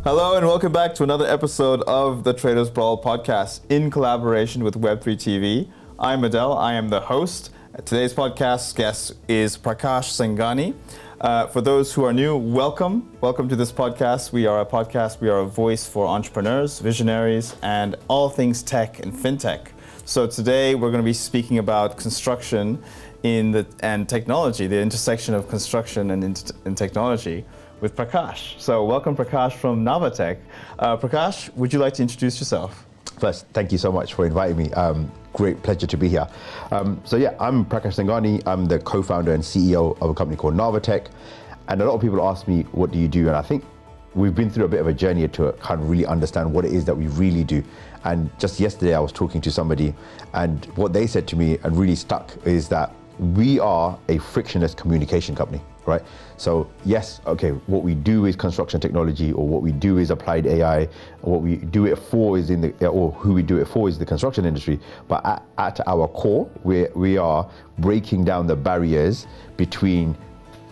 Hello and welcome back to another episode of the Traders Brawl podcast in collaboration with Web3 TV. I'm Adel, I am the host. Today's podcast guest is Prakash Senghani. For those who are new, welcome to this podcast. We are a voice for entrepreneurs, visionaries, and all things tech and fintech. So today we're going to be speaking about construction and technology, the intersection of construction and technology with Prakash. So welcome Prakash from Navatech. Prakash, would you like to introduce yourself? First, thank you so much for inviting me. Great pleasure to be here. I'm Prakash Senghani. I'm the co-founder and CEO of a company called Navatech. And a lot of people ask me, what do you do? And I think we've been through a bit of a journey to kind of really understand what it is that we really do. And just yesterday I was talking to somebody, and what they said to me and really stuck is that we are a frictionless communication company, right? So yes, okay, what we do is construction technology, or what we do is applied AI, or what we do it for is who we do it for is the construction industry. But at our core, we are breaking down the barriers between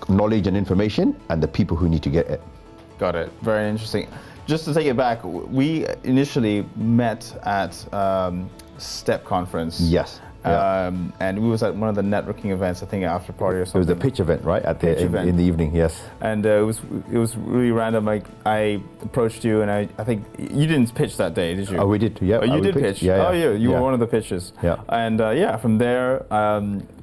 knowledge and information and the people who need to get it. Got it. Very interesting. Just to take it back, we initially met at STEP conference. Yes. Yeah. And we was at one of the networking events, I think after party or something. It was the pitch event, right? In the evening, yes. And it was really random. Like I approached you, and I think you didn't pitch that day, did you? Oh, we did. Yeah. Oh, you did pitch. Yeah. Oh, you were one of the pitches. Yeah. And from there,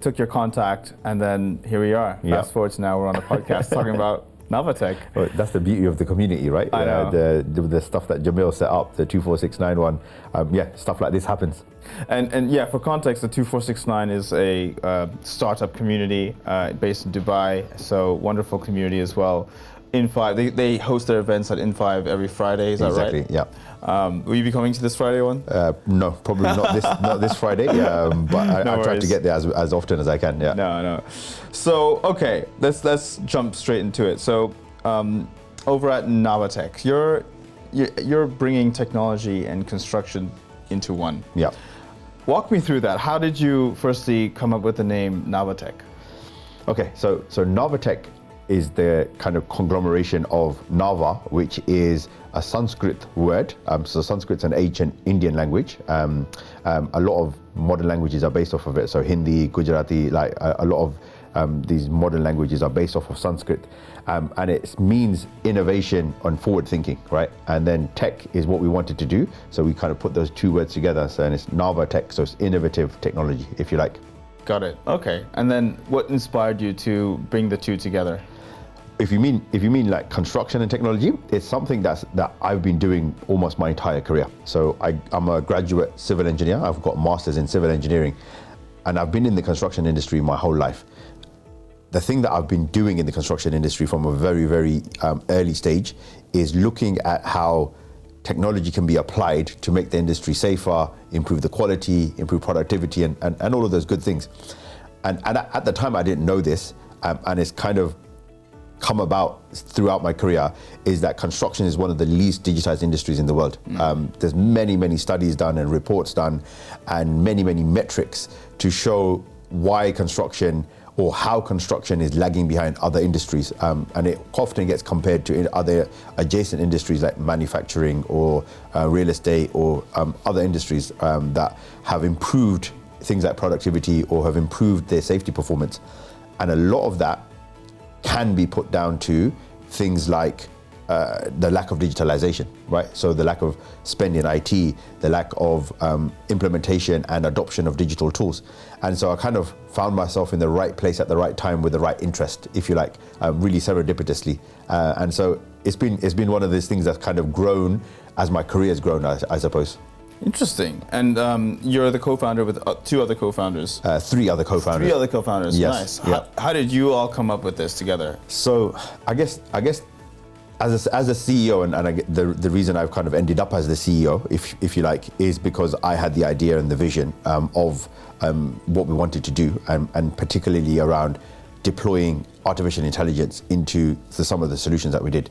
took your contact, and then here we are. Fast forward to now, we're on a podcast talking about Navatech. Well, that's the beauty of the community, right? I know. The stuff that Jamil set up, the 24691, stuff like this happens. And for context, the 2469 is a startup community based in Dubai, so wonderful community as well. In5, they host their events at In5 every Friday, is that right? Exactly, yeah. Will you be coming to this Friday one? No, probably not this Friday, but I try to get there as often as I can, yeah. No. So, okay, let's jump straight into it. So, over at Navatech, you're bringing technology and construction into one. Yeah. Walk me through that. How did you firstly come up with the name Navatech? Okay, so Navatech is the kind of conglomeration of Nava, which is a Sanskrit word. So Sanskrit's an ancient Indian language. A lot of modern languages are based off of it. So Hindi, Gujarati, like a lot of these modern languages are based off of Sanskrit. And it means innovation and forward thinking, right? And then tech is what we wanted to do. So we kind of put those two words together. So and it's Navatech, so it's innovative technology, if you like. Got it. Okay. And then what inspired you to bring the two together? If you mean like construction and technology, it's something that I've been doing almost my entire career. So I'm a graduate civil engineer. I've got a master's in civil engineering, and I've been in the construction industry my whole life. The thing that I've been doing in the construction industry from a very, very early stage is looking at how technology can be applied to make the industry safer, improve the quality, improve productivity, and all of those good things. And at the time I didn't know this, and it's kind of come about throughout my career, is that construction is one of the least digitized industries in the world. There's many studies done and reports done and many metrics to show why construction or how construction is lagging behind other industries. And it often gets compared to other adjacent industries like manufacturing or real estate or other industries that have improved things like productivity or have improved their safety performance. And a lot of that can be put down to things like the lack of digitalization, right? So the lack of spend in IT, the lack of implementation and adoption of digital tools. And so I kind of found myself in the right place at the right time with the right interest, if you like, really serendipitously. And so it's been one of those things that's kind of grown as my career has grown, I suppose. Interesting. And you're the co-founder with two other co-founders? Three other co-founders. Three other co-founders, yes. Nice. Yeah. How did you all come up with this together? So I guess as a CEO, and the reason I've kind of ended up as the CEO, if you like, is because I had the idea and the vision of what we wanted to do, and particularly around deploying artificial intelligence into some of the solutions that we did.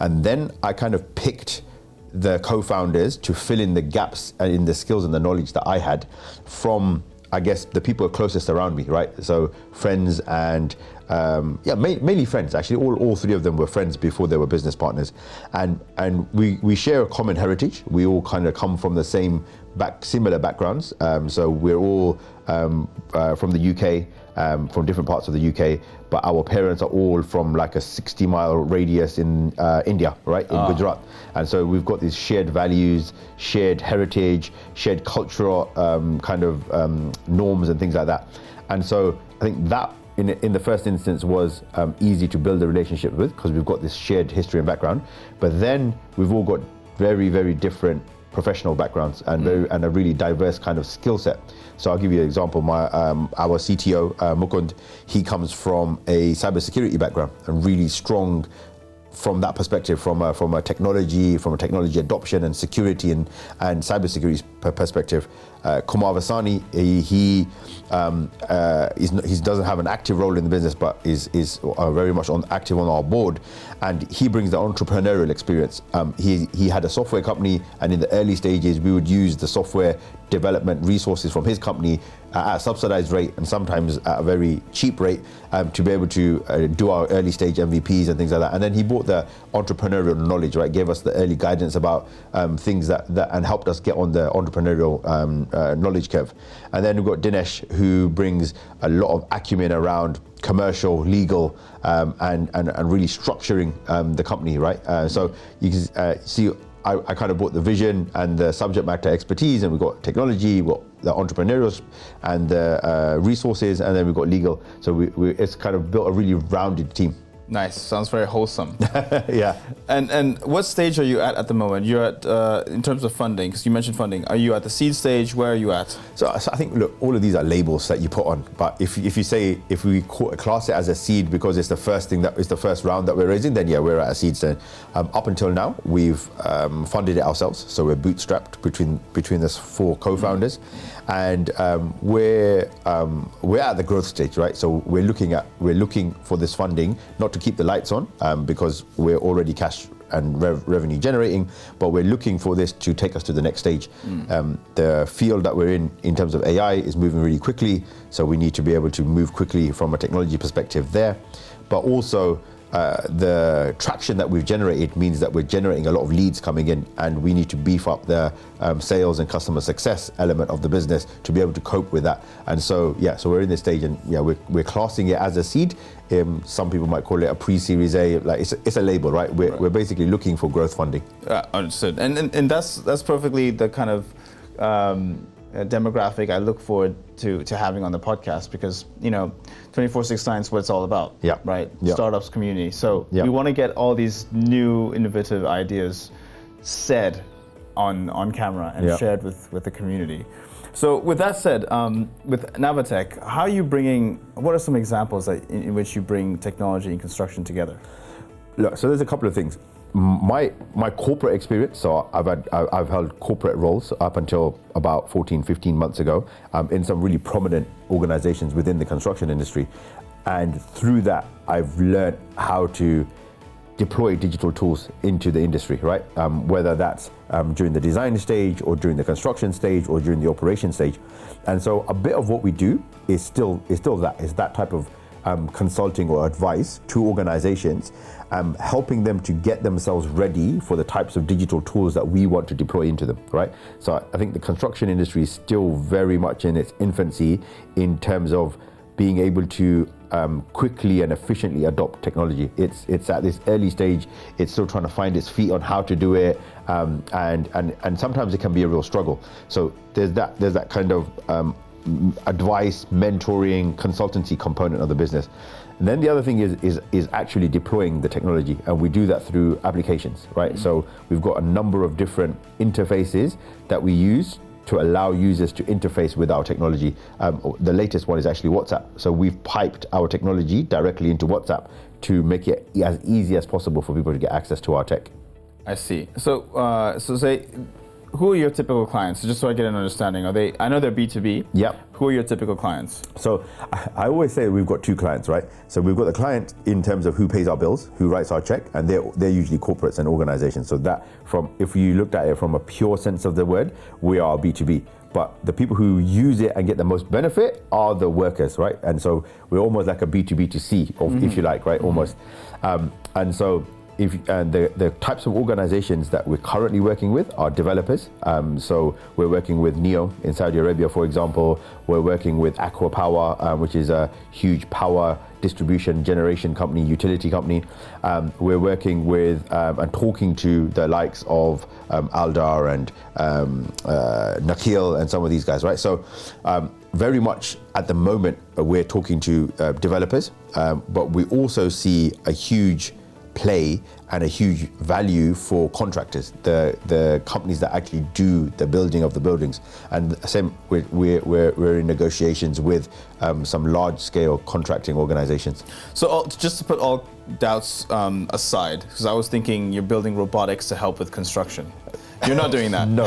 And then I kind of picked the co-founders to fill in the gaps in the skills and the knowledge that I had from I guess the people closest around me, right? So friends and mainly friends. Actually, all three of them were friends before they were business partners, and we share a common heritage. We all kind of come from the similar backgrounds. So we're all from the UK. From different parts of the UK, but our parents are all from like a 60-mile radius in India, right, in Gujarat. And so we've got these shared values, shared heritage, shared cultural norms and things like that. And so I think that in the first instance was easy to build a relationship with, because we've got this shared history and background. But then we've all got very, very different professional backgrounds and a really diverse kind of skill set. So I'll give you an example. Our CTO, Mukund, he comes from a cybersecurity background and really strong from that perspective, from a technology adoption and security and cybersecurity perspective. Kumar Vasani, he doesn't have an active role in the business, but is very much active on our board, and he brings the entrepreneurial experience. He had a software company, and in the early stages, we would use the software development resources from his company at a subsidized rate and sometimes at a very cheap rate to be able to do our early stage MVPs and things like that. And then he brought the entrepreneurial knowledge, right? Gave us the early guidance about things that and helped us get on the entrepreneurial knowledge curve. And then we've got Dinesh, who brings a lot of acumen around commercial, legal, and really structuring the company, right? So you can see I kind of brought the vision and the subject matter expertise, and we've got technology, we've got the entrepreneurs and the resources, and then we've got legal. So it's kind of built a really rounded team. Nice. Sounds very wholesome. Yeah. And what stage are you at the moment? You're at, in terms of funding, because you mentioned funding, are you at the seed stage? Where are you at? So I think, look, all of these are labels that you put on. But if we class it as a seed because it's the first thing that is the first round that we're raising, then yeah, we're at a seed stage. Up until now, we've funded it ourselves. So we're bootstrapped between us 4 co-founders. And we're at the growth stage, right? So we're looking for this funding, not to keep the lights on, because we're already cash and revenue generating, but we're looking for this to take us to the next stage. The field that we're in terms of AI is moving really quickly, so we need to be able to move quickly from a technology perspective there, but also the traction that we've generated means that we're generating a lot of leads coming in, and we need to beef up the sales and customer success element of the business to be able to cope with that. And so we're in this stage, and we're classing it as a seed. Some people might call it a pre-series A. Like it's a label, right? We're basically looking for growth funding. Understood. And that's perfectly the kind of demographic I look forward to having on the podcast, because 24/6 is what it's all about, right? Startups community. So we want to get all these new innovative ideas said on camera and shared with the community. So with that said, with Navatech, what are some examples in which you bring technology and construction together? Look, so there's a couple of things. My corporate experience, so I've held corporate roles up until about 14-15 months ago in some really prominent organizations within the construction industry, and through that I've learned how to deploy digital tools into the industry, right? Whether that's during the design stage or during the construction stage or during the operation stage. And so a bit of what we do is still that type of consulting or advice to organizations, helping them to get themselves ready for the types of digital tools that we want to deploy into them, right? So I think the construction industry is still very much in its infancy in terms of being able to quickly and efficiently adopt technology. It's at this early stage. It's still trying to find its feet on how to do it, and sometimes it can be a real struggle. So there's that kind of advice, mentoring, consultancy component of the business. And then the other thing is actually deploying the technology, and we do that through applications, right? So we've got a number of different interfaces that we use to allow users to interface with our technology. The latest one is actually WhatsApp. So we've piped our technology directly into WhatsApp to make it as easy as possible for people to get access to our tech. I see. So say, who are your typical clients? Just so I get an understanding. I know they're B2B. Yep. Who are your typical clients? So I always say we've got 2 clients, right? So we've got the client in terms of who pays our bills, who writes our check, and they're usually corporates and organizations. So that if you looked at it from a pure sense of the word, we are B2B. but the people who use it and get the most benefit are the workers, right? And so we're almost like a B2B2C, if you like, right? Almost. And so the types of organizations that we're currently working with are developers. So we're working with NEO in Saudi Arabia, for example. We're working with Aqua Power, which is a huge power distribution generation company, utility company. We're working with and talking to the likes of Aldar and Nakil and some of these guys, right? So very much at the moment we're talking to developers, but we also see a huge play and a huge value for contractors, the companies that actually do the building of the buildings. And same, we're in negotiations with some large-scale contracting organizations. So just to put all doubts aside, because I was thinking you're building robotics to help with construction. You're not doing that. No.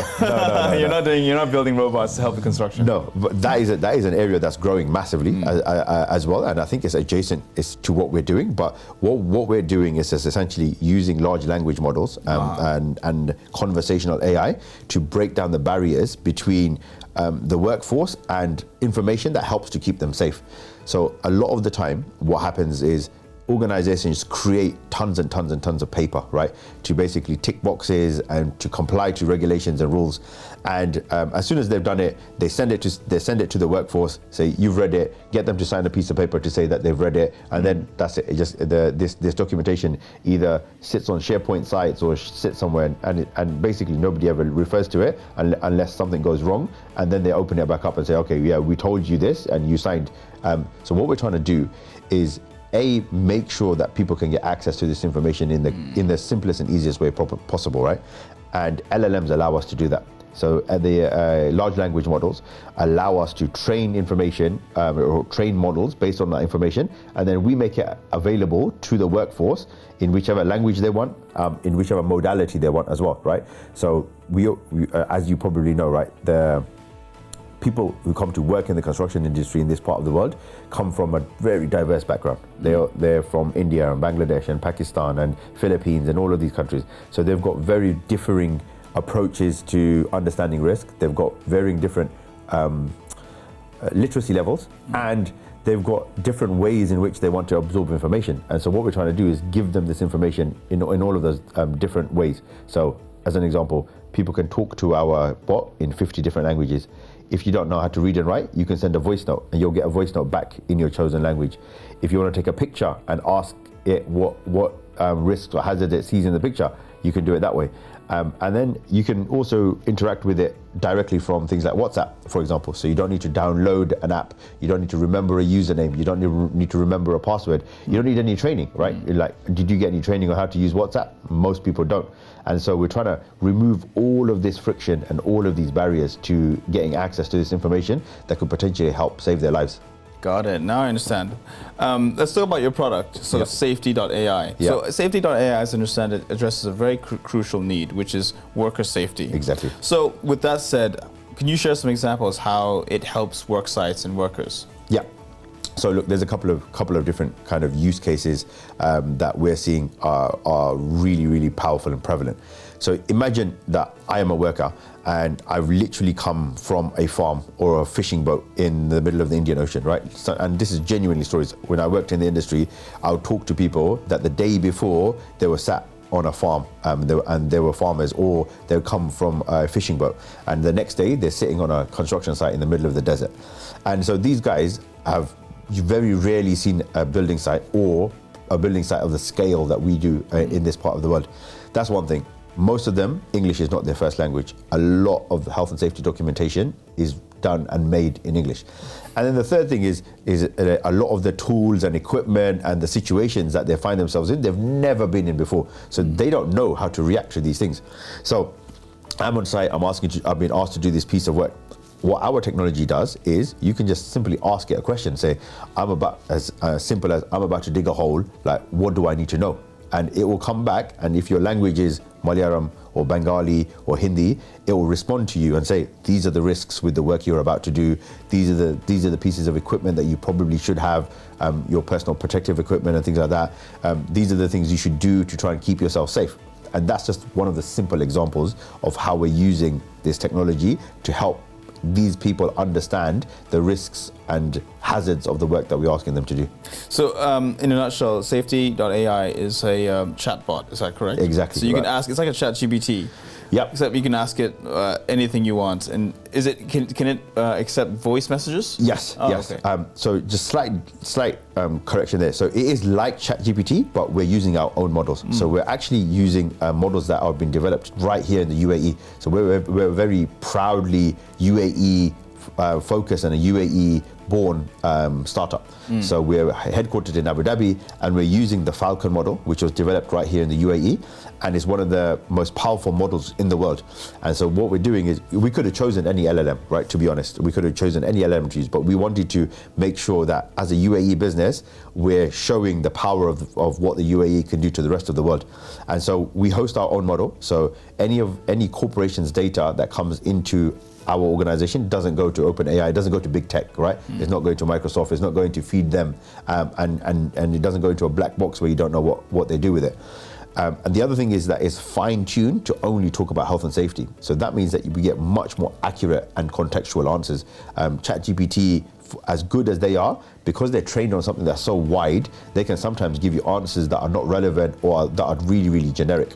You're not building robots to help with construction. No, but that is an area that's growing massively as well, and I think it's adjacent to what we're doing. But what we're doing is essentially using large language models and conversational AI to break down the barriers between the workforce and information that helps to keep them safe. So a lot of the time, what happens is organizations create tons and tons and tons of paper, right, to basically tick boxes and to comply to regulations and rules. And as soon as they've done it, they send it to the workforce, say, you've read it, get them to sign a piece of paper to say that they've read it, and then that's it. This documentation either sits on SharePoint sites or sits somewhere, and basically nobody ever refers to it unless something goes wrong, and then they open it back up and say, okay, yeah, we told you this and you signed. So what we're trying to do is make sure that people can get access to this information in the simplest and easiest way possible, right? And LLMs allow us to do that. So the large language models allow us to train information or train models based on that information, and then we make it available to the workforce in whichever language they want, in whichever modality they want as well, right? So we as you probably know, right, the people who come to work in the construction industry in this part of the world come from a very diverse background. They're from India and Bangladesh and Pakistan and Philippines and all of these countries. So they've got very differing approaches to understanding risk. They've got varying different literacy levels, and they've got different ways in which they want to absorb information. And so what we're trying to do is give them this information in all of those different ways. So as an example, people can talk to our bot in 50 different languages. If you don't know how to read and write, you can send a voice note and you'll get a voice note back in your chosen language. If you want to take a picture and ask it what risks or hazards it sees in the picture, you can do it that way. And then you can also interact with it directly from things like WhatsApp, for example. So you don't need to download an app. You don't need to remember a username. You don't need to remember a password. You don't need any training, right? Like, did you get any training on how to use WhatsApp? Most people don't. And so we're trying to remove all of this friction and all of these barriers to getting access to this information that could potentially help save their lives. Got it. Now I understand. Let's talk about your product. So Saifety.ai. Yeah. So Saifety.ai, as I understand it, addresses a very crucial need, which is worker safety. Exactly. So with that said, can you share some examples how it helps work sites and workers? Yeah. So look, there's a couple of different kind of use cases that we're seeing are really, really powerful and prevalent. So imagine that I am a worker and I've literally come from a farm or a fishing boat in the middle of the Indian Ocean, right? So, and this is genuinely stories. When I worked in the industry, I would talk to people that the day before they were sat on a farm and they were farmers, or they would come from a fishing boat, and the next day they're sitting on a construction site in the middle of the desert. And so these guys have very rarely seen a building site or a building site of the scale that we do in this part of the world. That's one thing. Most of them, English is not their first language. A lot of health and safety documentation is done and made in English. And then the third thing is a lot of the tools and equipment and the situations that they find themselves in, they've never been in before. So they don't know how to react to these things. So I'm on site, I've been asked to do this piece of work. What our technology does is you can just simply ask it a question. Say, as simple as I'm about to dig a hole, like, what do I need to know? And it will come back, and if your language is Malayalam or Bengali or Hindi, it will respond to you and say, these are the risks with the work you're about to do. These are the pieces of equipment that you probably should have, your personal protective equipment and things like that. These are the things you should do to try and keep yourself safe. And that's just one of the simple examples of how we're using this technology to help these people understand the risks and hazards of the work that we're asking them to do. So, in a nutshell, Saifety.ai is a chatbot. Is that correct? Exactly. So you can right. ask. It's like a ChatGPT. Yep. Except you can ask it anything you want. And can it accept voice messages? Yes. Oh, yes. Okay. So just slight correction there. So it is like ChatGPT, but we're using our own models. So we're actually using models that have been developed right here in the UAE. So we're very proudly UAE focused and a UAE born startup. So we're headquartered in Abu Dhabi, and we're using the Falcon model, which was developed right here in the UAE, and it's one of the most powerful models in the world. And so what we're doing is, we could have chosen any LLM, right? To be honest, we could have chosen any LLM to use, but we wanted to make sure that as a UAE business, we're showing the power of what the UAE can do to the rest of the world. And so we host our own model. So any corporation's data that comes into our organization doesn't go to OpenAI, it doesn't go to big tech, right? It's not going to Microsoft, it's not going to feed them, and it doesn't go into a black box where you don't know what they do with it. And the other thing is that it's fine-tuned to only talk about health and safety. So that means that we get much more accurate and contextual answers. ChatGPT, as good as they are, because they're trained on something that's so wide, they can sometimes give you answers that are not relevant or that are really, really generic.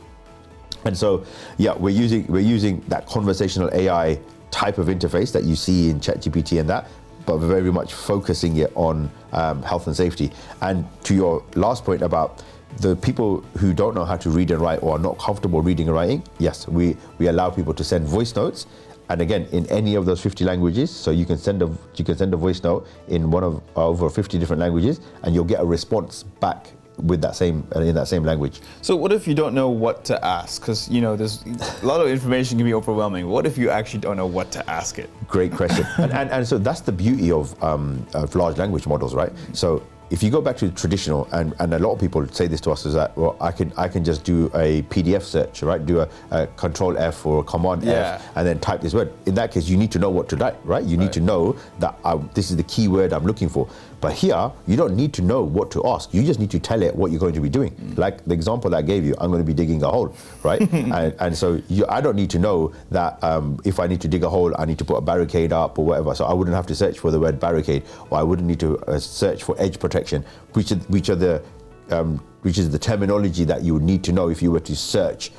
And so, yeah, we're using that conversational AI type of interface that you see in ChatGPT and that, but we're very much focusing it on health and safety. And to your last point about the people who don't know how to read and write or are not comfortable reading and writing, yes, we allow people to send voice notes, and again, in any of those 50 languages. So you can send a voice note in one of over 50 different languages, and you'll get a response back with that same in that same language. So what if you don't know what to ask? Because there's a lot of information can be overwhelming. What if you actually don't know what to ask it? Great question. and so that's the beauty of large language models, right? So if you go back to traditional, and a lot of people say this to us, is that, well, I can just do a PDF search, right? Do a Control F or a Command F, and then type this word. In that case, you need to know what to type, right? You need to know that this is the keyword I'm looking for. But here, you don't need to know what to ask. You just need to tell it what you're going to be doing. Like the example that I gave you, I'm going to be digging a hole, right? and so I don't need to know that if I need to dig a hole, I need to put a barricade up or whatever. So I wouldn't have to search for the word barricade, or I wouldn't need to search for edge protection, which is the terminology that you would need to know if you were to search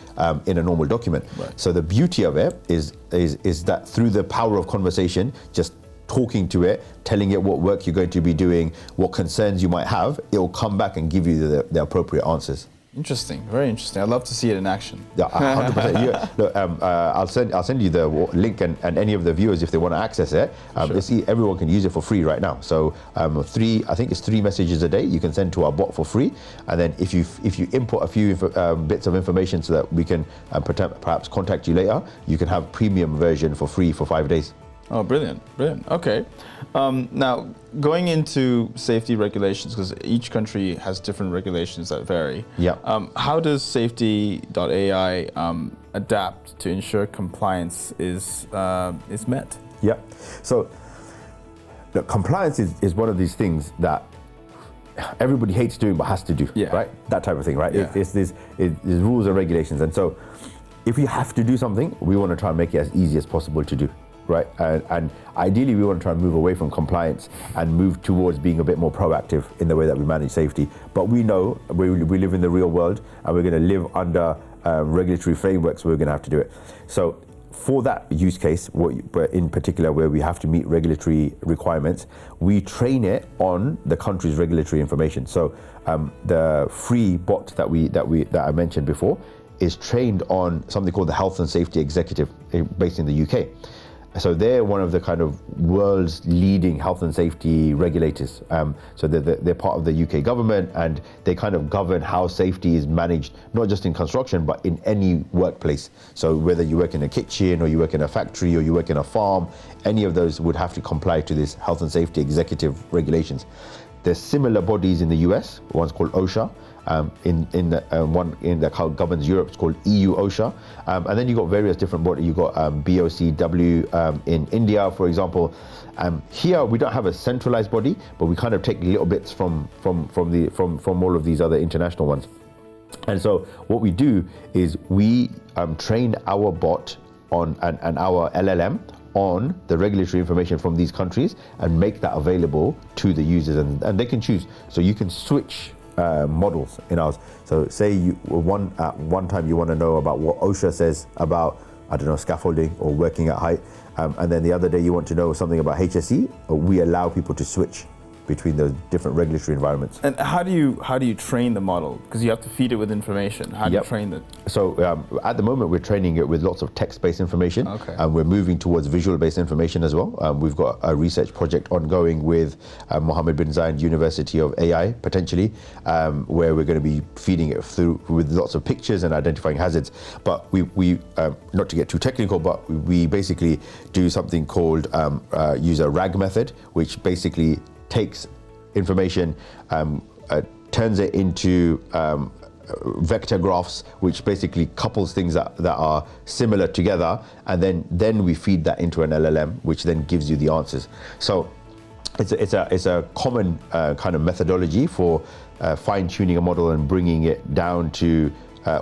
in a normal document. Right. So the beauty of it is that through the power of conversation, just talking to it, telling it what work you're going to be doing, what concerns you might have, it will come back and give you the appropriate answers. Interesting, very interesting. I'd love to see it in action. Yeah, 100%. Look, I'll send you the link, and any of the viewers, if they want to access it, sure. Everyone can use it for free right now. So I think it's 3 messages a day you can send to our bot for free, and then if you input a few bits of information so that we can perhaps contact you later, you can have premium version for free for 5 days. Oh, brilliant. Okay. Now, going into safety regulations, because each country has different regulations that vary. Yeah. How does Saifety.ai adapt to ensure compliance is met? Yeah. So, look, compliance is one of these things that everybody hates doing but has to do, right? That type of thing, right? Yeah. There's rules and regulations. And so, if we have to do something, we want to try and make it as easy as possible to do. Right, and ideally we want to try and move away from compliance and move towards being a bit more proactive in the way that we manage safety. But we know we live in the real world, and we're going to live under regulatory frameworks. We're going to have to do it. So for that use case, in particular where we have to meet regulatory requirements, we train it on the country's regulatory information. So the free bot that I mentioned before is trained on something called the Health and Safety Executive, based in the UK. So they're one of the kind of world's leading health and safety regulators. So they're part of the UK government, and they kind of govern how safety is managed, not just in construction, but in any workplace. So whether you work in a kitchen, or you work in a factory, or you work in a farm, any of those would have to comply to this health and safety executive regulations. There's similar bodies in the US. One's called OSHA. One that governs Europe is called EU OSHA, and then you got various different bodies. You got BOCW in India, for example. Here we don't have a centralized body, but we kind of take little bits from all of these other international ones. And so what we do is we train our bot and our LLM on the regulatory information from these countries and make that available to the users, and they can choose. So you can switch models in ours. So say at one time you want to know about what OSHA says about, I don't know, scaffolding or working at height, and then the other day you want to know something about HSE. We allow people to switch between those different regulatory environments. And how do you train the model? Because you have to feed it with information. How do you train it? So at the moment we're training it with lots of text-based information, and we're moving towards visual-based information as well. We've got a research project ongoing with Mohammed bin Zayed University of AI, potentially, where we're going to be feeding it through with lots of pictures and identifying hazards. But we not to get too technical, but we basically do something called use a RAG method, which basically takes information, turns it into vector graphs, which basically couples things that are similar together, and then we feed that into an LLM, which then gives you the answers. So it's a common kind of methodology for fine-tuning a model and bringing it down to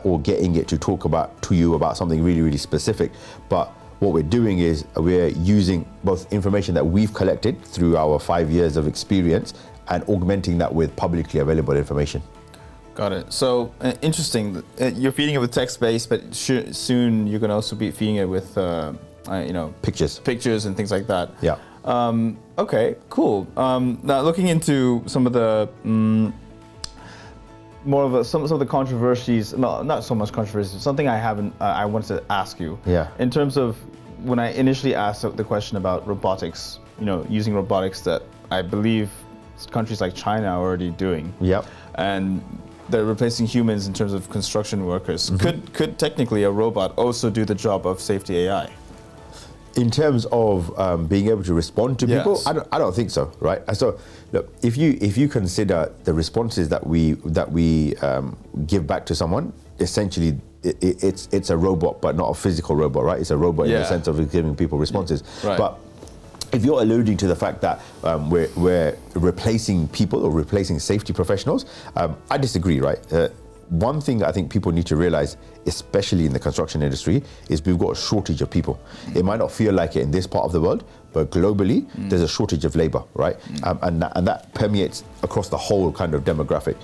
or getting it to talk to you about something really, really specific. But what we're doing is we're using both information that we've collected through our 5 years of experience and augmenting that with publicly available information. Got it. So interesting. You're feeding it with text-based, but soon you're going to also be feeding it with, pictures and things like that. Yeah. Okay. Cool. Now looking into some of the some of the controversies. No, not so much controversies. Something I wanted to ask you. Yeah. In terms of when I initially asked the question about robotics, using robotics that I believe countries like China are already doing. Yep. And they're replacing humans in terms of construction workers. Could technically a robot also do the job of Saifety.ai? In terms of being able to respond to people, I don't think so, right? So, look, if you consider the responses that we give back to someone, essentially it's a robot, but not a physical robot, right? It's a robot in the sense of giving people responses. Right. But if you're alluding to the fact that we're replacing people or replacing safety professionals, I disagree, right? One thing I think people need to realize, especially in the construction industry, is we've got a shortage of people. It might not feel like it in this part of the world, but globally, there's a shortage of labor, right? And that permeates across the whole kind of demographic,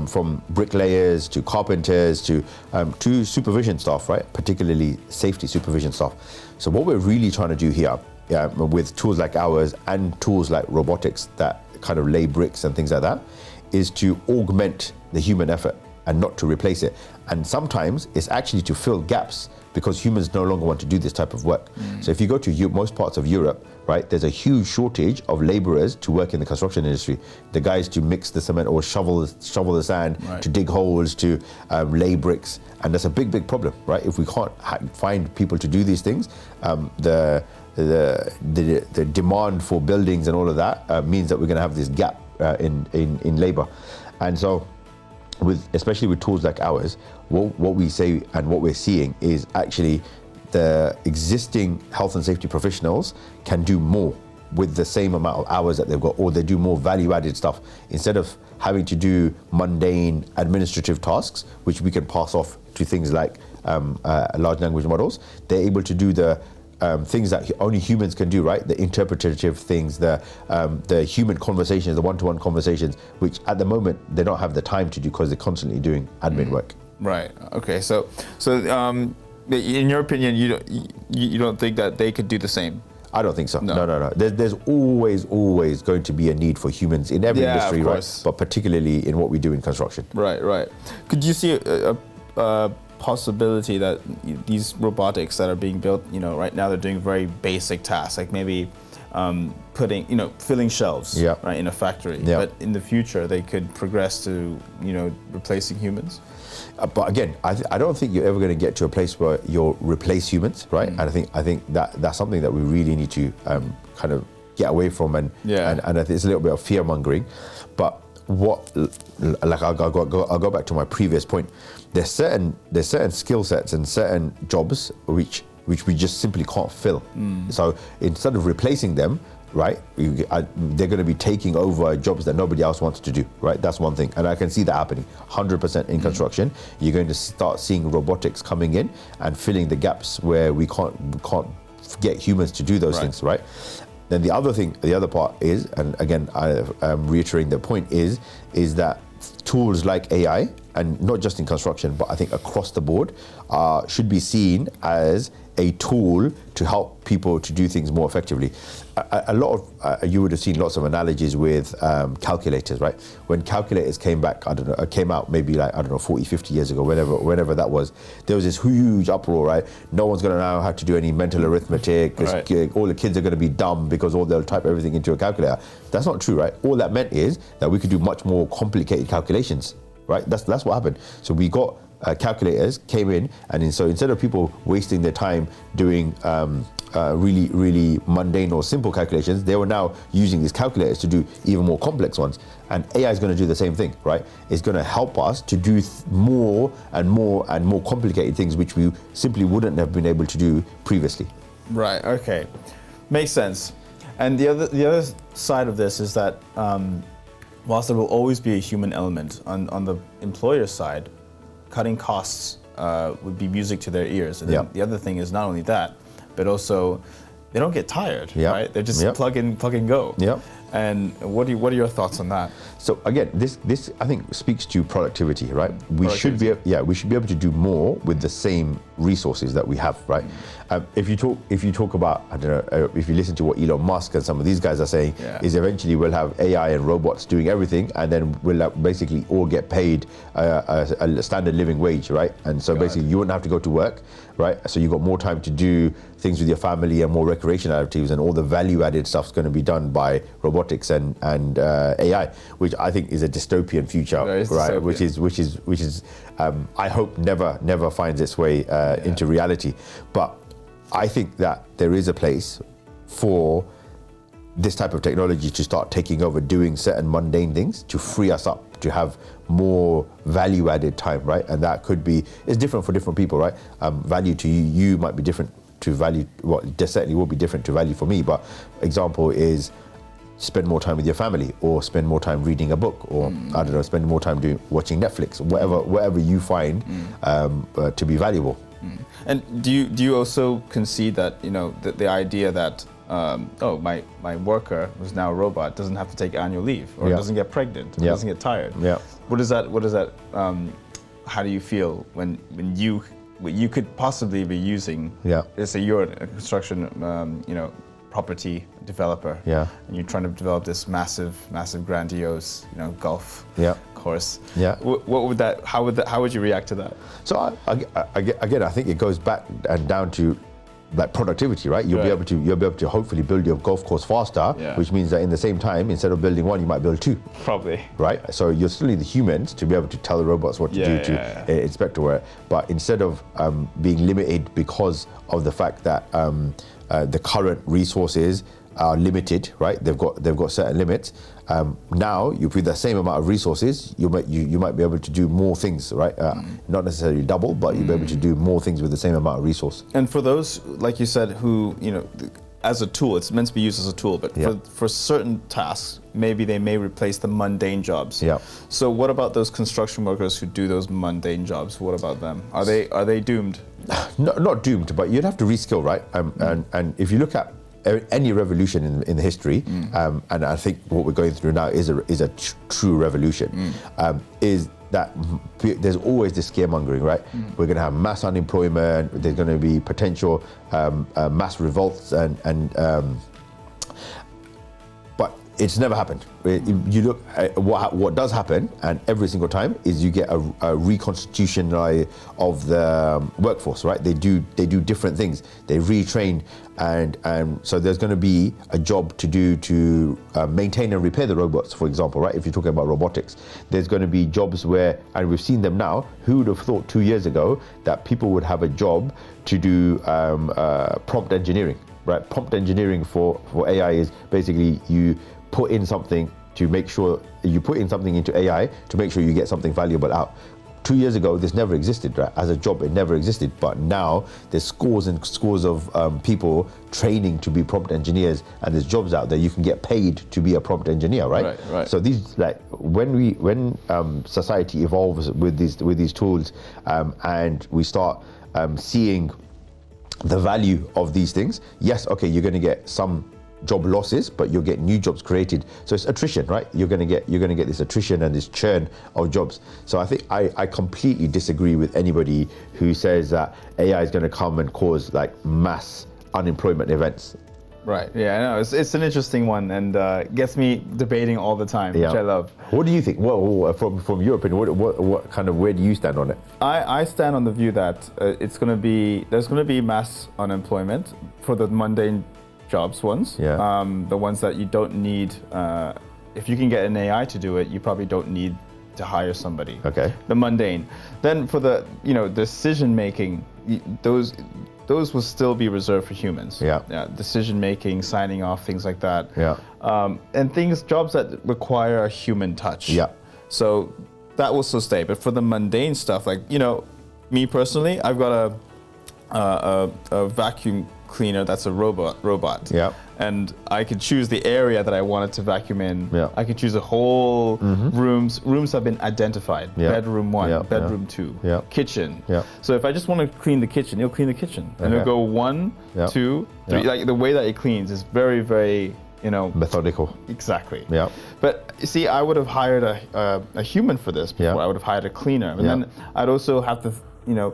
from bricklayers to carpenters to supervision staff, right? Particularly safety supervision staff. So what we're really trying to do here, with tools like ours and tools like robotics that kind of lay bricks and things like that, is to augment the human effort and not to replace it. And sometimes it's actually to fill gaps because humans no longer want to do this type of work. So if you go to most parts of Europe, right, there's a huge shortage of laborers to work in the construction industry. The guys to mix the cement or shovel the sand, to dig holes, to lay bricks. And that's a big, big problem, right? If we can't find people to do these things, the demand for buildings and all of that means that we're going to have this gap in labor. And so, especially with tools like ours, what we say and what we're seeing is actually the existing health and safety professionals can do more with the same amount of hours that they've got, or they do more value-added stuff. Instead of having to do mundane administrative tasks, which we can pass off to things like large language models, they're able to do the things that only humans can do, right? The interpretative things, the human conversations, the one-to-one conversations, which at the moment they don't have the time to do because they're constantly doing admin work. Right. Okay. So in your opinion, you don't think that they could do the same? I don't think so. No. There's always going to be a need for humans in every industry, right? But particularly in what we do in construction. Right. Could you see a possibility that these robotics that are being built, right now they're doing very basic tasks, like maybe filling shelves, right, in a factory. But in the future, they could progress to, replacing humans. But again, I don't think you're ever going to get to a place where you'll replace humans, right? And I think that's something that we really need to kind of get away from, and I think it's a little bit of fear mongering. But I'll go back to my previous point. There's certain skill sets and certain jobs which we just simply can't fill. So instead of replacing them, right, they're going to be taking over jobs that nobody else wants to do, right? That's one thing, and I can see that happening 100% in construction. You're going to start seeing robotics coming in and filling the gaps where we can't get humans to do those things, right? Then the other part is, and again, I'm reiterating the point is that tools like AI, and not just in construction, but I think across the board, should be seen as a tool to help people to do things more effectively. A lot of, you would have seen lots of analogies with calculators, right? When calculators came out maybe 40, 50 years ago, whenever that was, there was this huge uproar, right? No one's going to know how to do any mental arithmetic. All the kids are going to be dumb because they'll type everything into a calculator. That's not true, right? All that meant is that we could do much more complicated calculations, right? That's what happened. So we got calculators came in, and so instead of people wasting their time doing really mundane or simple calculations, they were now using these calculators to do even more complex ones. And AI is going to do the same thing, right? It's going to help us to do more and more complicated things which we simply wouldn't have been able to do previously. Right. Okay, makes sense. And the other side of this is that whilst there will always be a human element on the employer side, cutting costs would be music to their ears. And then the other thing is not only that, but also they don't get tired, right? They're just plug and go. And what are your thoughts on that? So again, this I think speaks to productivity, right? We should be able to do more with the same resources that we have, right? If you talk about, I don't know, if you listen to what Elon Musk and some of these guys are saying, is eventually we'll have AI and robots doing everything, and then we'll basically all get paid a standard living wage, right? And so basically you wouldn't have to go to work, right? So you've got more time to do things with your family and more recreational activities, and all the value-added stuff's going to be done by robotics and AI, which I think is a dystopian future, right? Dystopian. Which is I hope never finds its way into reality. But I think that there is a place for this type of technology to start taking over doing certain mundane things to free us up to have more value-added time, right? And that could be, it's different for different people, right? Value to you might be different to value, well, it certainly will be different to value for me, but example is spend more time with your family, or spend more time reading a book, or I don't know, spend more time watching Netflix, whatever you find to be valuable. And do you also concede that, you know, the idea that my worker who's now a robot doesn't have to take annual leave, or doesn't get pregnant, or doesn't get tired? What is that? How do you feel when you could possibly be using? Let's say you're a construction, property developer, and you're trying to develop this massive, grandiose, golf course. What would that? How would you react to that? So again, I think it goes back and down to like productivity, right? You'll be able to hopefully build your golf course faster, which means that in the same time, instead of building one, you might build two. Probably. Right? So you're still need the humans to be able to tell the robots what to do to inspect the work. But instead of being limited because of the fact that the current resources are limited, right? They've got certain limits. Now, you with the same amount of resources, you might be able to do more things, right? Not necessarily double, but you'll be able to do more things with the same amount of resource. And for those, like you said, who, as a tool, it's meant to be used as a tool, but for certain tasks, maybe they may replace the mundane jobs. So what about those construction workers who do those mundane jobs? What about them? Are they doomed? No, not doomed, but you'd have to reskill, right? And if you look at any revolution in the history, and I think what we're going through now is a true revolution, is that there's always this scaremongering, right? We're going to have mass unemployment, there's going to be potential mass revolts, but it's never happened. You look at what does happen, and every single time is you get a reconstitution of the workforce, right? They do different things. They retrain, and so there's going to be a job to do to maintain and repair the robots, for example, right? If you're talking about robotics, there's going to be jobs where, and we've seen them now. Who would have thought 2 years ago that people would have a job to do prompt engineering, right? Prompt engineering for AI is basically you put in something to make sure you put in something into AI to make sure you get something valuable out. 2 years ago, this never existed, right? As a job, it never existed. But now there's scores and scores of people training to be prompt engineers, and there's jobs out there you can get paid to be a prompt engineer, right? So these, like, when society evolves with these tools, and we start seeing the value of these things. Yes, okay, you're going to get some job losses, but you'll get new jobs created. So it's attrition, right? You're going to get this attrition and this churn of jobs. So I think I completely disagree with anybody who says that AI is going to come and cause like mass unemployment events. Right. Yeah, I know. It's an interesting one, and gets me debating all the time, which I love. What do you think? Well, from your opinion, what kind of, where do you stand on it? I stand on the view that there's going to be mass unemployment for the mundane jobs ones. Yeah. The ones that you don't need. If you can get an AI to do it, you probably don't need to hire somebody. Okay. The mundane. Then for the decision making, those will still be reserved for humans. Yeah. Decision making, signing off, things like that. Yeah. And jobs that require a human touch. Yeah. So that will still stay. But for the mundane stuff, like, me personally, I've got a vacuum cleaner that's a robot. Yeah. And I could choose the area that I wanted to vacuum in. Yeah. I could choose a whole rooms. Rooms have been identified. Yeah. Bedroom 1, Yeah. bedroom 2, Yeah. kitchen. Yeah. So if I just want to clean the kitchen, it'll clean the kitchen. And it'll Okay. go 1, Yeah. 2, 3. Yeah. Like the way that it cleans is very, very, Methodical. Exactly. Yeah. But you see, I would have hired a human for this before. Yeah. I would have hired a cleaner. And Yeah. then I'd also have to,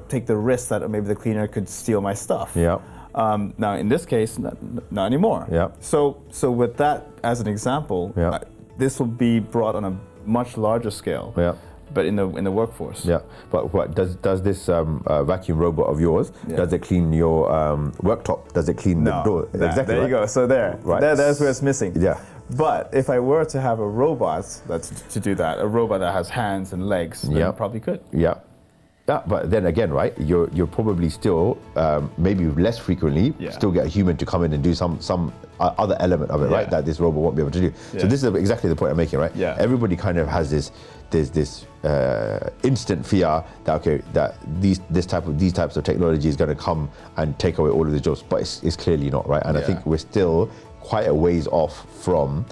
take the risk that maybe the cleaner could steal my stuff. Yeah. Now, in this case, not anymore. Yeah. So with that as an example, Yeah. this will be brought on a much larger scale. Yeah. But in the workforce. Yeah, but what does this vacuum robot of yours? Yeah. Does it clean your worktop? Does it clean the door? Exactly. There you go. So Right. There's where it's missing. Yeah. But if I were to have a robot to do that, a robot that has hands and legs, then Yeah. it probably could. Yeah. Yeah, but then again, right? You're probably still maybe less frequently still get a human to come in and do some other element of it, right? That this robot won't be able to do. Yeah. So this is exactly the point I'm making, right? Yeah. Everybody kind of has this instant fear that these types of technology is going to come and take away all of the jobs, but it's clearly not, right? And I think we're still quite a ways off from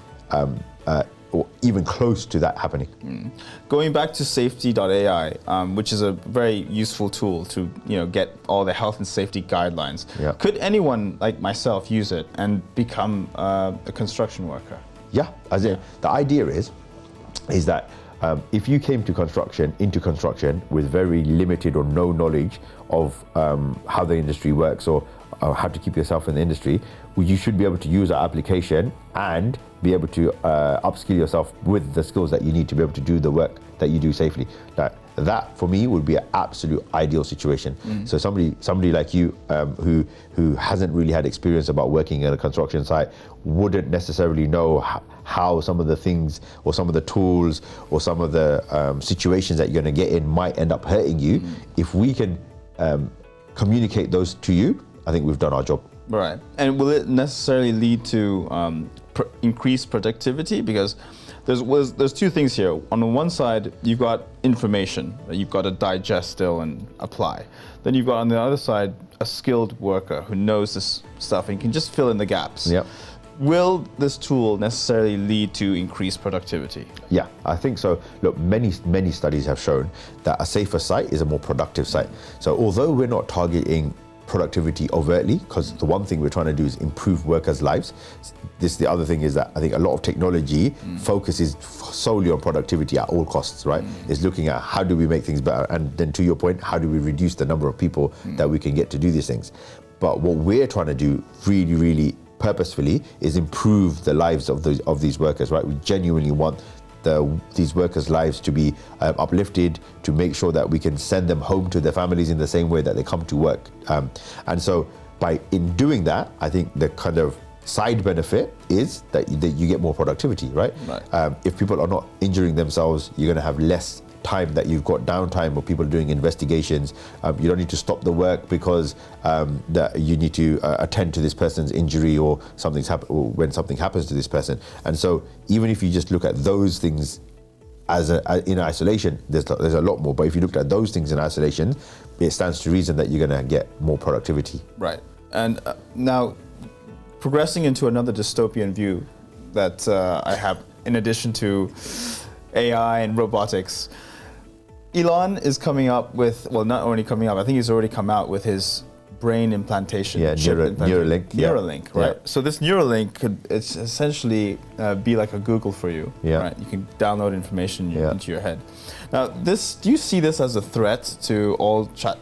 or even close to that happening. Going back to Saifety.ai, which is a very useful tool to get all the health and safety guidelines. Yeah. Could anyone like myself use it and become a construction worker? Yeah, as in the idea is that if you came into construction with very limited or no knowledge of how the industry works or how to keep yourself in the industry, you should be able to use our application and be able to upskill yourself with the skills that you need to be able to do the work that you do safely. That for me would be an absolute ideal situation. So somebody like you who hasn't really had experience about working in a construction site wouldn't necessarily know how some of the things or some of the tools or some of the situations that you're going to get in might end up hurting you. If we can communicate those to you, I think we've done our job. Right. And will it necessarily lead to increased productivity? Because there's two things here. On the one side, you've got information that you've got to digest still and apply. Then you've got on the other side a skilled worker who knows this stuff and can just fill in the gaps. Yep. Will this tool necessarily lead to increased productivity? Yeah, I think so. Look, many studies have shown that a safer site is a more productive site. So although we're not targeting productivity overtly, because the one thing we're trying to do is improve workers' lives. The other thing is that I think a lot of technology focuses solely on productivity at all costs, right? It's looking at how do we make things better, and then to your point, how do we reduce the number of people that we can get to do these things? But what we're trying to do really, really purposefully is improve the lives of these workers, right? We genuinely want these workers' lives to be uplifted, to make sure that we can send them home to their families in the same way that they come to work. And so in doing that, I think the kind of side benefit is that you get more productivity, right? If people are not injuring themselves, you're going to have less time that you've got downtime or people doing investigations. You don't need to stop the work because that you need to attend to this person's injury or or when something happens to this person. And so even if you just look at those things in isolation, there's a lot more. But if you looked at those things in isolation, it stands to reason that you're going to get more productivity. Right. And now progressing into another dystopian view that I have in addition to AI and robotics, Elon is coming up with, well, not only coming up, I think he's already come out with his brain implantation. Yeah, Neuralink. Neuralink, right? Yeah. So this Neuralink it's essentially be like a Google for you, right? You can download information into your head. Now, do you see this as a threat to all chat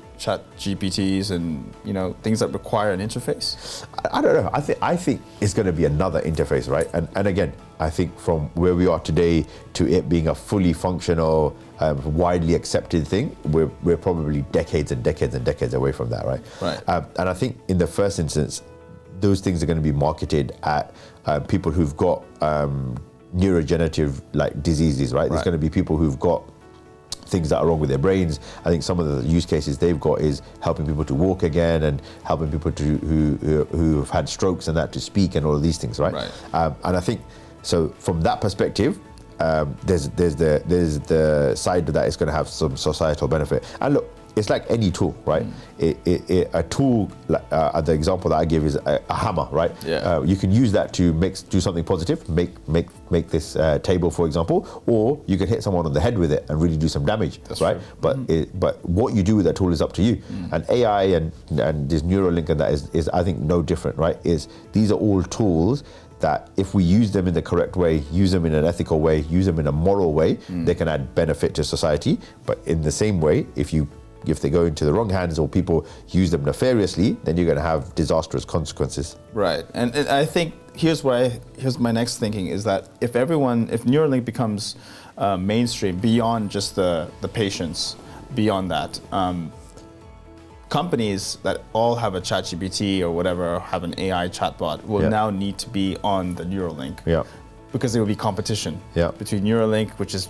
GPTs and things that require an interface? I don't know. I think it's going to be another interface, right? And again, I think from where we are today to it being a fully functional, widely accepted thing, we're probably decades and decades and decades away from that, right? Right. And I think in the first instance, those things are going to be marketed at people who've got neurodegenerative diseases, right? There's going to be people who've got things that are wrong with their brains. I think some of the use cases they've got is helping people to walk again and helping people who have had strokes and that to speak and all of these things, right? And I think so from that perspective, there's the side that is going to have some societal benefit. And look, it's like any tool, right? A tool, the example that I give is a hammer, right? Yeah. You can use that to do something positive, make this table, for example, or you can hit someone on the head with it and really do some damage. That's right? True. But what you do with that tool is up to you. And AI and this Neuralink and that is I think no different, right? These are all tools that if we use them in the correct way, use them in an ethical way, use them in a moral way, they can add benefit to society. But in the same way, if they go into the wrong hands or people use them nefariously, then you're going to have disastrous consequences. Right, and I think here's my next thinking is that if Neuralink becomes mainstream beyond just the patients, beyond that, companies that all have a ChatGPT or whatever, have an AI chatbot will now need to be on the Neuralink. Yeah. Because there will be competition between Neuralink, which is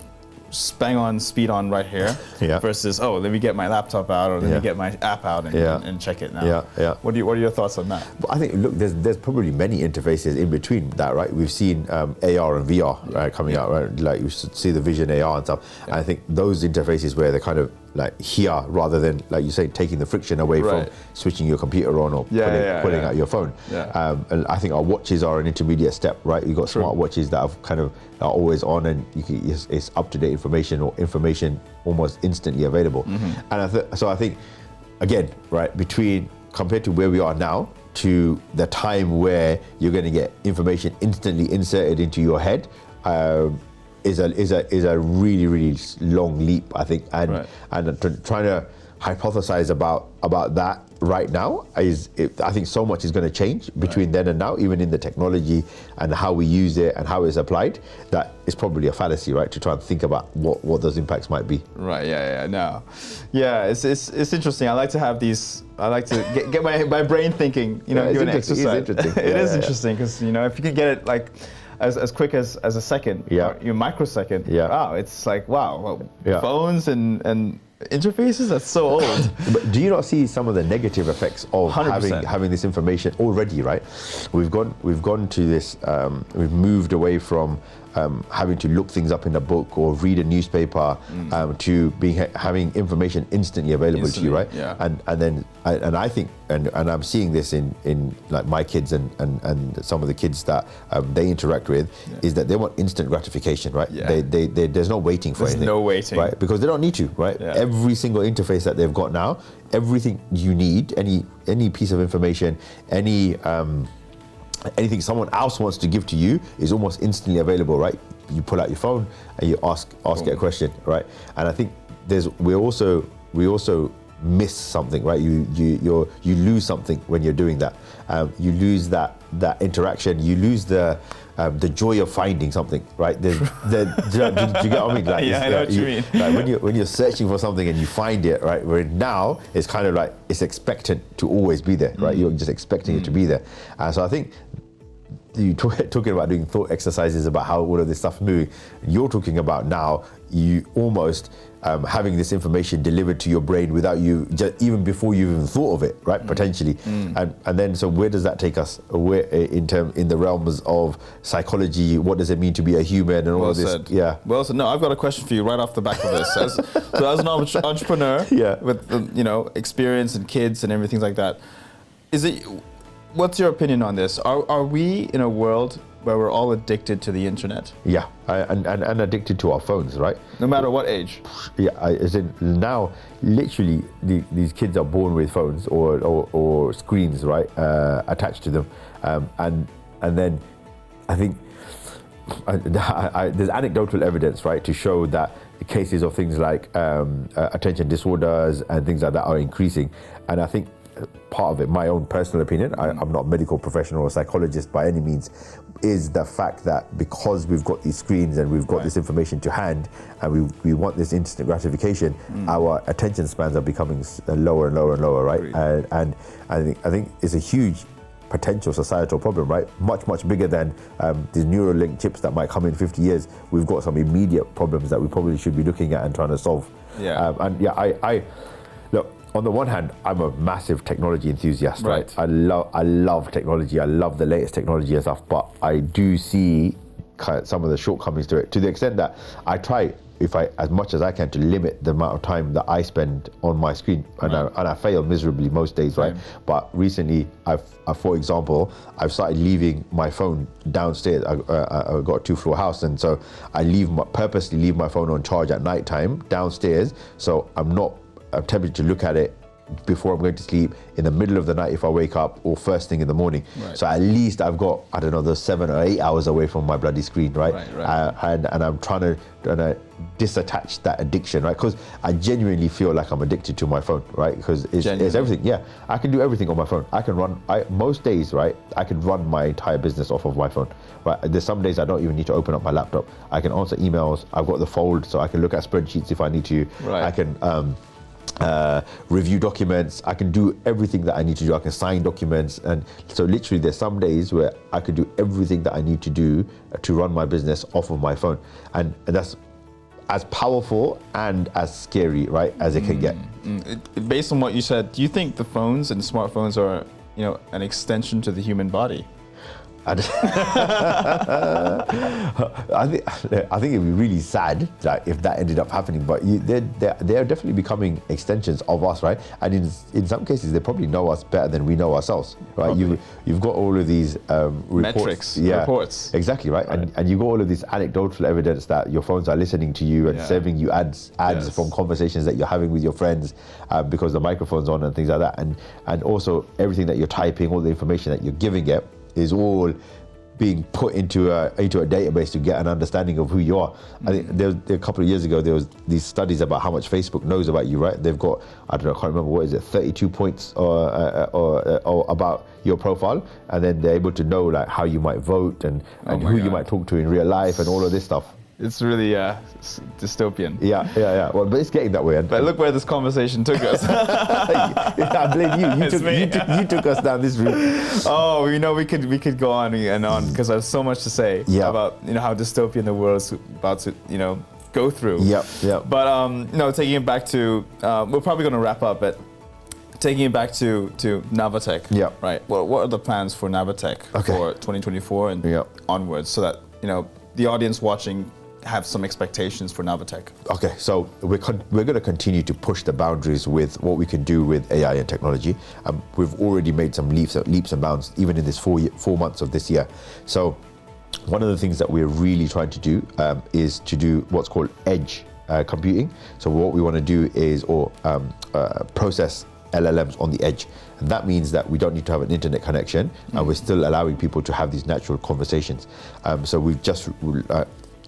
bang on, speed on right here, versus let me get my laptop out or let me get my app out and check it now. What are your thoughts on that? I think there's probably many interfaces in between that, right? We've seen AR and VR coming out, right? Like you see the Vision AR and stuff. And I think those interfaces where they're kind of like here rather than, like you say, taking the friction away from switching your computer on or pulling out your phone. And I think our watches are an intermediate step, right? You've got smart watches that are always on and it's up-to-date information or information almost instantly available. And so I think, again, right, compared to where we are now to the time where you're going to get information instantly inserted into your head, is a really, really long leap, I think, and trying to hypothesize about that right now I think so much is going to change between then and now, even in the technology and how we use it and how it's applied, that it's probably a fallacy, right, to try and think about what those impacts might be. Right. It's interesting. I like to have these. I like to get my brain thinking. Doing exercise. It is interesting because if you can get it like as quick as a second, your microsecond. Wow, it's like phones and interfaces, that's so old. But do you not see some of the negative effects of having this information already, right? We've gone to this, we've moved away from having to look things up in a book or read a newspaper to having information instantly available to you, right? And I think and I'm seeing this in like my kids and some of the kids that they interact with, is that they want instant gratification, right? There's no waiting for anything. There's no waiting, right? Because they don't need to, right? Every single interface that they've got now, everything you need, any piece of information, anything someone else wants to give to you is almost instantly available, right? You pull out your phone and you ask it a question, right? And I think we also miss something, right? You lose something when you're doing that. You lose that interaction. You lose the joy of finding something, right? Do you get what I mean? Like, I know what you mean. Like when you're searching for something and you find it, right? Where now it's kind of like it's expectant to always be there, right? You're just expecting it to be there. So I think you talking about doing thought exercises about how all of this stuff is moving. You're talking about now you almost having this information delivered to your brain without you, even before you even thought of it, right? Potentially, and then so where does that take us? Where in the realms of psychology? What does it mean to be a human and all of this? Yeah. Well said. No, I've got a question for you right off the back of this. As an entrepreneur, with experience and kids and everything like that, what's your opinion on this? Are we in a world where we're all addicted to the internet. Yeah, and addicted to our phones, right? No matter what age. Yeah, as in now, literally, these kids are born with phones or screens, right, attached to them, and then I think there's anecdotal evidence, right, to show that the cases of things like attention disorders and things like that are increasing, and I think part of it, my own personal opinion, I'm not a medical professional or psychologist by any means, is the fact that because we've got these screens and we've got this information to hand and we want this instant gratification, our attention spans are becoming lower and lower and lower, right? And I think it's a huge potential societal problem, right? Much bigger than these Neuralink chips that might come in 50 years. We've got some immediate problems that we probably should be looking at and trying to solve. I look, on the one hand, I'm a massive technology enthusiast, right? I love technology. I love the latest technology and stuff, but I do see some of the shortcomings to it, to the extent that I try, as much as I can, to limit the amount of time that I spend on my screen, and I fail miserably most days, right? But recently, for example, I've started leaving my phone downstairs. I got a 2-floor house, and so I purposely leave my phone on charge at night time downstairs, so I'm tempted to look at it before I'm going to sleep, in the middle of the night if I wake up, or first thing in the morning. So at least I've got, I don't know, those 7 or 8 hours away from my bloody screen, right? And I'm trying to disattach that addiction, right? Because I genuinely feel like I'm addicted to my phone, right? Because it's everything. Yeah, I can do everything on my phone. I can run, most days, right, I can run my entire business off of my phone, right? There's some days I don't even need to open up my laptop. I can answer emails. I've got the Fold, so I can look at spreadsheets if I need to. I can review documents. I can do everything that I need to do. I can sign documents, and so literally there's some days where I could do everything that I need to do to run my business off of my phone, and that's as powerful and as scary, right, as it can get. Based on what you said, do you think the phones and smartphones are, an extension to the human body? I think it'd be really sad if that ended up happening, but they're definitely becoming extensions of us, right? And in some cases, they probably know us better than we know ourselves, right? Probably. You've got all of these metrics, reports, exactly, right? And you got all of this anecdotal evidence that your phones are listening to you and serving you ads from conversations that you're having with your friends, because the microphone's on and things like that, and also everything that you're typing, all the information that you're giving it, is all being put into a database to get an understanding of who you are. I think there a couple of years ago, there was these studies about how much Facebook knows about you, right? They've got, I don't know, I can't remember, what is it, 32 points or about your profile, and then they're able to know like how you might vote and who you might talk to in real life and all of this stuff. It's really dystopian. Yeah. Well, but it's getting that way. But look where this conversation took us. I blame you. You took us down this route. Oh, we could go on and on, because I have so much to say about how dystopian the world's about to go through. Yeah. But taking it back to, we're probably going to wrap up, but taking it back to Navatech. Yeah. Right. Well, what are the plans for Navatech for 2024 and onwards, so that the audience watching have some expectations for Navatech? Okay, so we're going to continue to push the boundaries with what we can do with AI and technology. We've already made some leaps and bounds, even in this 4 months of this year. So one of the things that we're really trying to do is to do what's called edge computing. So what we want to do is process LLMs on the edge. And that means that we don't need to have an internet connection, and we're still allowing people to have these natural conversations. So we've just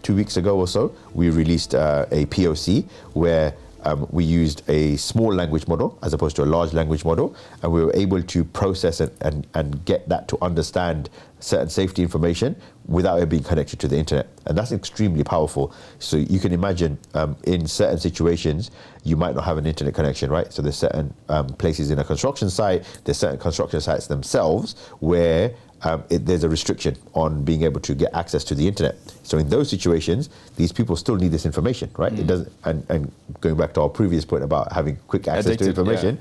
2 weeks ago or so, we released a POC where we used a small language model as opposed to a large language model, and we were able to process and get that to understand certain safety information without it being connected to the internet. And that's extremely powerful. So you can imagine in certain situations, you might not have an internet connection, right? So there's certain places in a construction site, there's certain construction sites themselves where there's a restriction on being able to get access to the internet. So in those situations, these people still need this information, right? It doesn't. And going back to our previous point about having quick access to information,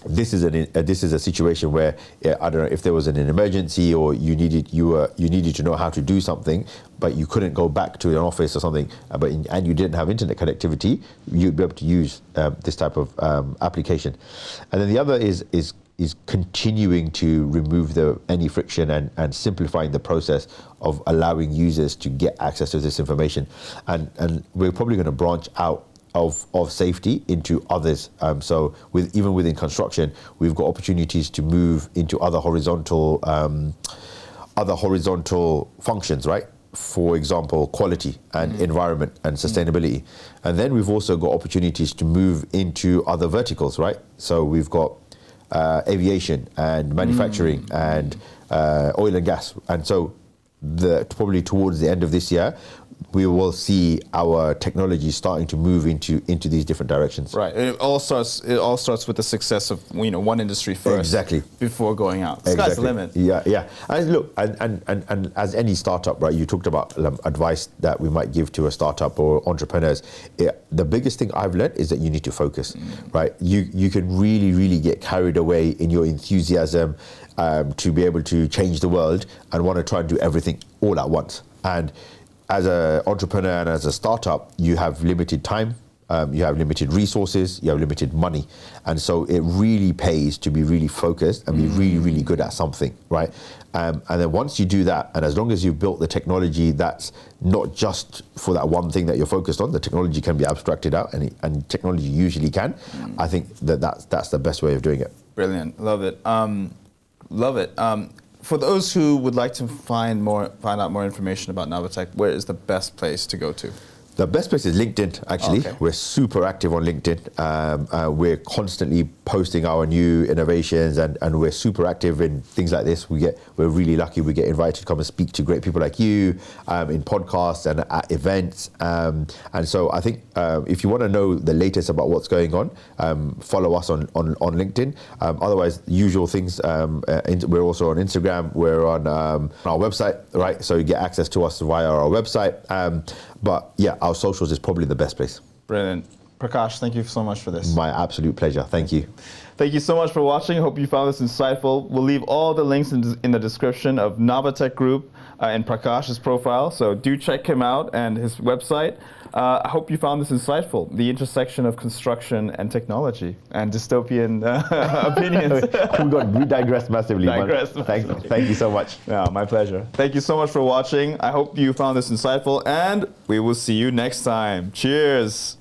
this is a situation where I don't know if there was an emergency or you needed to know how to do something, but you couldn't go back to an office or something, and you didn't have internet connectivity, you'd be able to use this type of application. And then the other is is continuing to remove any friction and simplifying the process of allowing users to get access to this information. And we're probably going to branch out of safety into others. So even within construction, we've got opportunities to move into other horizontal functions, right? For example, quality and environment and sustainability. And then we've also got opportunities to move into other verticals, right? So we've got aviation and manufacturing and oil and gas. And so probably towards the end of this year, we will see our technology starting to move into these different directions. Right. It all starts with the success of one industry first. Exactly. Before going out. Sky's the limit. Yeah. And look, and as any startup, right? You talked about advice that we might give to a startup or entrepreneurs. The biggest thing I've learned is that you need to focus, right? You can really get carried away in your enthusiasm to be able to change the world and want to try and do everything all at once. And as an entrepreneur and as a startup, you have limited time, you have limited resources, you have limited money. And so it really pays to be really focused and be really good at something, right? And then once you do that, and as long as you've built the technology that's not just for that one thing that you're focused on, the technology can be abstracted out, and technology usually can. I think that's the best way of doing it. Brilliant. Love it. Love it. For those who would like to find out more information about Navatech, where is the best place to go to? The best place is LinkedIn, actually. Okay. We're super active on LinkedIn. We're constantly posting our new innovations, and we're super active in things like this. We're really lucky we get invited to come and speak to great people like you in podcasts and at events. And so I think if you want to know the latest about what's going on, follow us on LinkedIn. Otherwise, usual things, we're also on Instagram. We're on our website, right? So you get access to us via our website. But yeah, our socials is probably the best place. Brilliant. Prakash, thank you so much for this. My absolute pleasure. Thank you. Thank you so much for watching. Hope you found this insightful. We'll leave all the links in the description of Navatech Group and Prakash's profile. So do check him out and his website. I hope you found this insightful. The intersection of construction and technology and dystopian opinions. We digress massively. Thank you so much. Yeah, my pleasure. Thank you so much for watching. I hope you found this insightful, and we will see you next time. Cheers.